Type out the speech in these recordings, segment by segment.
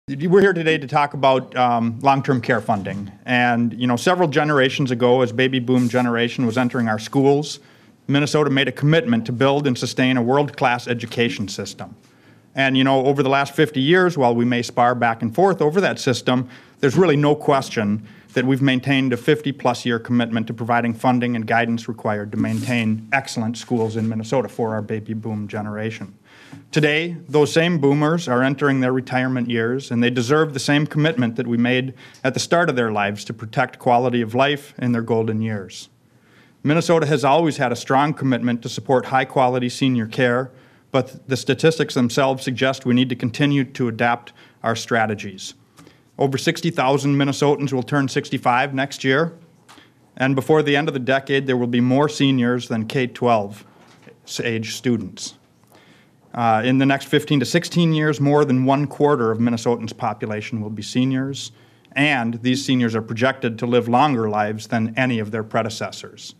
We're here today to talk about long-term care funding. And, several generations ago, as baby boom generation was entering our schools, Minnesota made a commitment to build and sustain a world-class education system. And, over the last 50 years, while we may spar back and forth over that system, there's really no question that we've maintained a 50-plus year commitment to providing funding and guidance required to maintain excellent schools in Minnesota for our baby boom generation. Today, those same boomers are entering their retirement years, and they deserve the same commitment that we made at the start of their lives to protect quality of life in their golden years. Minnesota has always had a strong commitment to support high-quality senior care, but the statistics themselves suggest we need to continue to adapt our strategies. Over 60,000 Minnesotans will turn 65 next year, and before the end of the decade, there will be more seniors than K-12 age students. In the next 15 to 16 years, more than 1/4 of Minnesotans' population will be seniors, and these seniors are projected to live longer lives than any of their predecessors.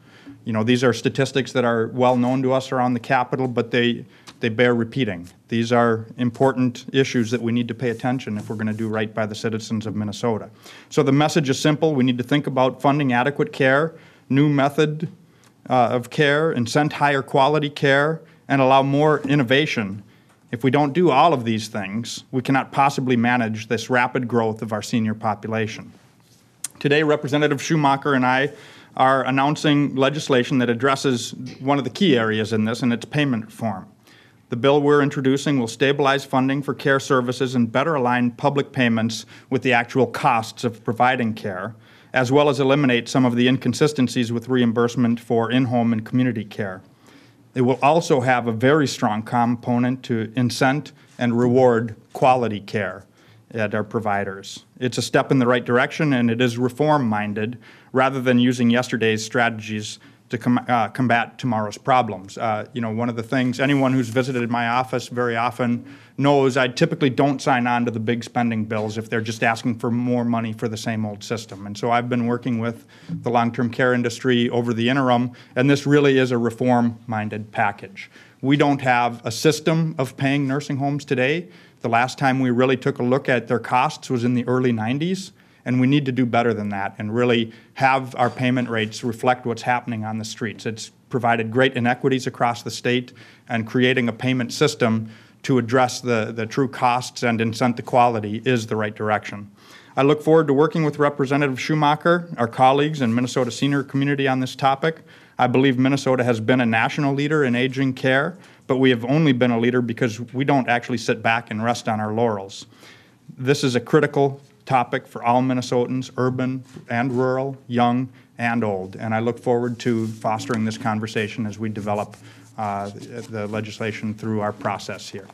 These are statistics that are well known to us around the Capitol, but they bear repeating. These are important issues that we need to pay attention if we're going to do right by the citizens of Minnesota. So the message is simple. We need to think about funding adequate care, new method of care, incent higher quality care, and allow more innovation. If we don't do all of these things, we cannot possibly manage this rapid growth of our senior population. Today, Representative Schumacher and I are announcing legislation that addresses one of the key areas in this, and it's payment reform. The bill we're introducing will stabilize funding for care services and better align public payments with the actual costs of providing care, as well as eliminate some of the inconsistencies with reimbursement for in-home and community care. It will also have a very strong component to incent and reward quality care at our providers. It's a step in the right direction, and it is reform-minded rather than using yesterday's strategies to combat tomorrow's problems. One of the things, anyone who's visited my office very often knows I typically don't sign on to the big spending bills if they're just asking for more money for the same old system. And so I've been working with the long-term care industry over the interim, and this really is a reform-minded package. We don't have a system of paying nursing homes today. The last time we really took a look at their costs was in the early 90s. And we need to do better than that and really have our payment rates reflect what's happening on the streets. It's provided great inequities across the state, and creating a payment system to address the true costs and incent the quality is the right direction. I look forward to working with Representative Schumacher, our colleagues, and Minnesota senior community on this topic. I believe Minnesota has been a national leader in aging care, but we have only been a leader because we don't actually sit back and rest on our laurels. This is a critical topic for all Minnesotans, urban and rural, young and old. And I look forward to fostering this conversation as we develop the legislation through our process here.